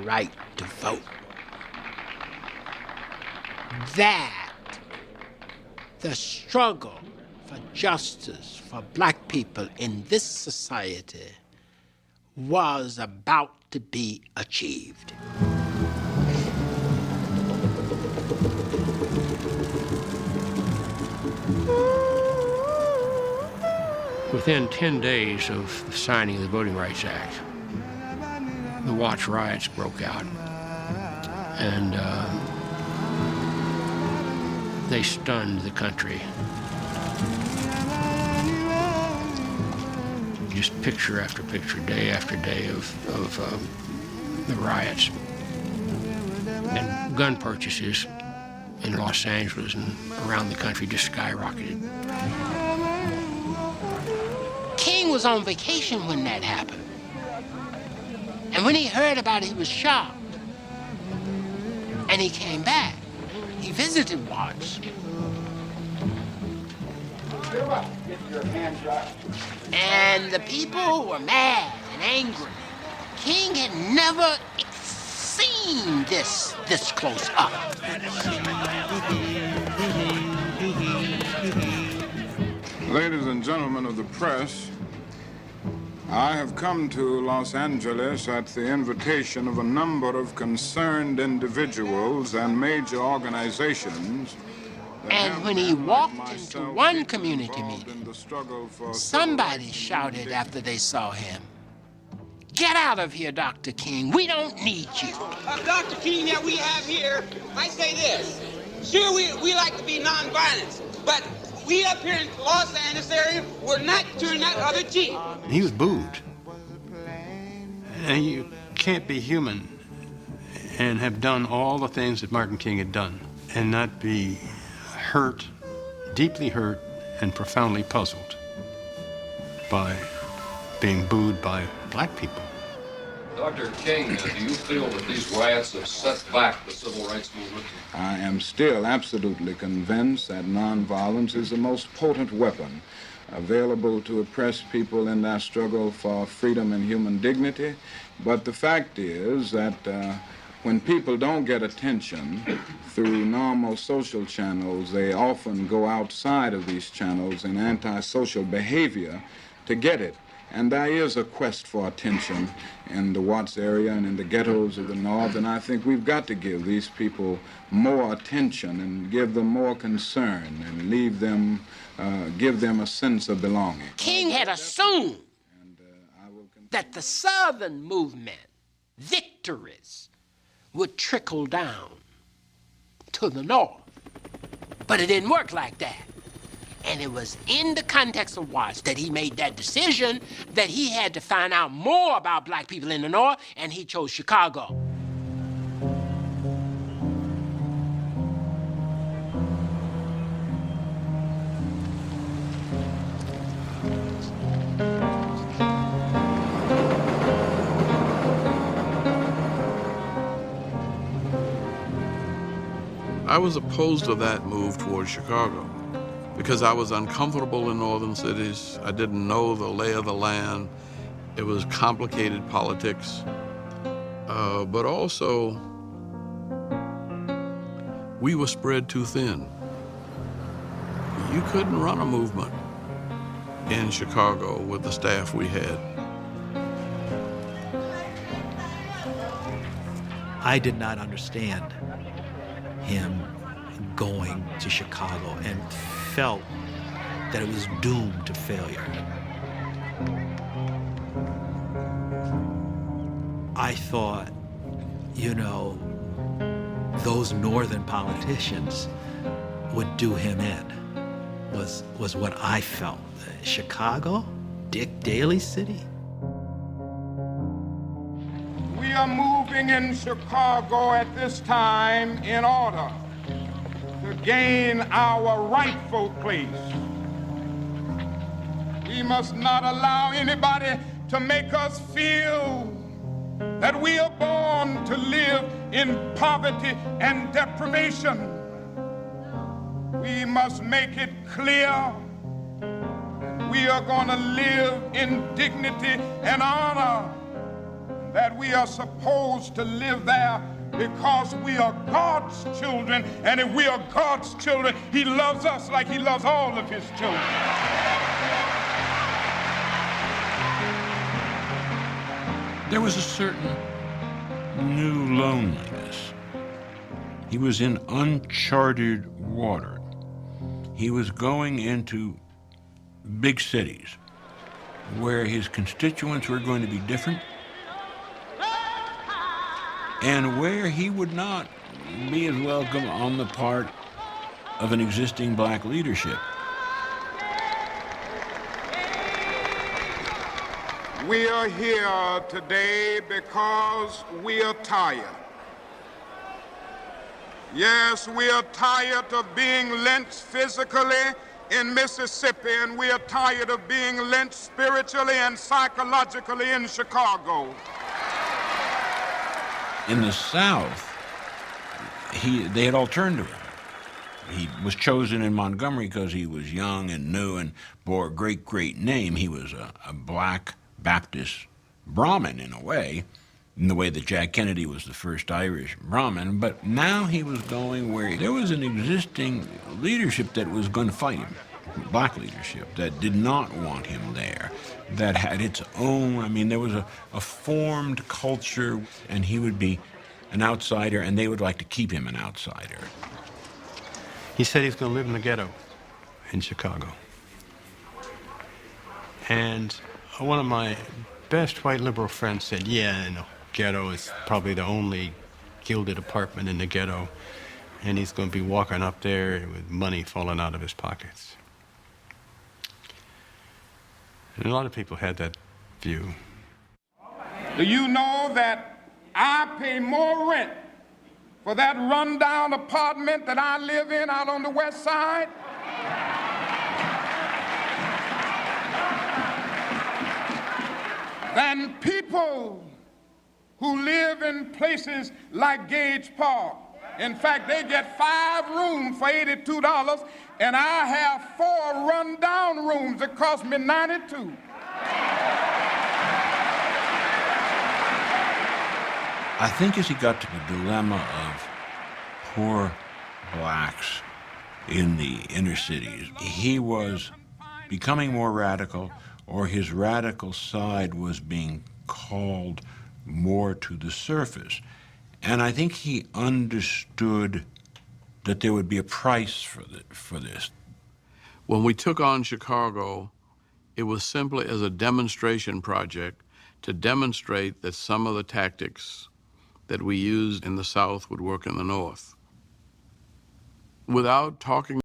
right to vote. That the struggle for justice for black people in this society was about to be achieved. Within 10 days of the signing of the Voting Rights Act, the Watts riots broke out, and they stunned the country. Just picture after picture, day after day of the riots. And gun purchases in Los Angeles and around the country just skyrocketed. King was on vacation when that happened. And when he heard about it, he was shocked. And he came back. He visited Watts. And the people were mad and angry. King had never seen this close up. Ladies and gentlemen of the press, I have come to Los Angeles at the invitation of a number of concerned individuals and major organizations. And when he walked into one community meeting, somebody shouted after they saw him, "Get out of here, Dr. King. We don't need you." Dr. King that we have here, I say this. Sure, we like to be nonviolent, but we up here in the Los Angeles area, we're not turning that other cheek. He was booed. And you can't be human and have done all the things that Martin King had done and not be hurt, deeply hurt, and profoundly puzzled by being booed by black people. Dr. King, do you feel that these riots have set back the civil rights movement? I am still absolutely convinced that nonviolence is the most potent weapon available to oppress people in their struggle for freedom and human dignity. But the fact is that when people don't get attention through normal social channels, they often go outside of these channels in antisocial behavior to get it. And there is a quest for attention in the Watts area and in the ghettos of the North, and I think we've got to give these people more attention and give them more concern and give them a sense of belonging. King had assumed that the Southern movement victories would trickle down to the North, but it didn't work like that. And it was in the context of Watts that he made that decision that he had to find out more about black people in the North, and he chose Chicago. I was opposed to that move towards Chicago because I was uncomfortable in northern cities. I didn't know the lay of the land. It was complicated politics. But also, we were spread too thin. You couldn't run a movement in Chicago with the staff we had. I did not understand him going to Chicago and felt that it was doomed to failure. I thought, those northern politicians would do him in, was what I felt. Chicago? Dick Daley City? We are moving in Chicago at this time in order to gain our rightful place. We must not allow anybody to make us feel that we are born to live in poverty and deprivation. We must make it clear we are going to live in dignity and honor, that we are supposed to live there because we are God's children, and if we are God's children, he loves us like he loves all of his children. There was a certain new loneliness. He was in uncharted water. He was going into big cities where his constituents were going to be different and where he would not be as welcome on the part of an existing black leadership. We are here today because we are tired. Yes, we are tired of being lynched physically in Mississippi, and we are tired of being lynched spiritually and psychologically in Chicago. In the South, they had all turned to him. He was chosen in Montgomery because he was young and new and bore a great, great name. He was a black Baptist Brahmin in a way, in the way that Jack Kennedy was the first Irish Brahmin. But now he was going where there was an existing leadership that was going to fight him, black leadership that did not want him there, that had its own, I mean, there was a formed culture, and he would be an outsider, and they would like to keep him an outsider. He said he's going to live in the ghetto in Chicago. And one of my best white liberal friends said, yeah, the ghetto is probably the only gilded apartment in the ghetto, and he's going to be walking up there with money falling out of his pockets. And a lot of people had that view. Do you know that I pay more rent for that rundown apartment that I live in out on the west side than people who live in places like Gage Park? In fact, they get 5 rooms for $82, and I have 4 rundown rooms that cost me $92. I think as he got to the dilemma of poor blacks in the inner cities, he was becoming more radical, or his radical side was being called more to the surface. And I think he understood that there would be a price for this. When we took on Chicago, it was simply as a demonstration project to demonstrate that some of the tactics that we used in the South would work in the North. Without talking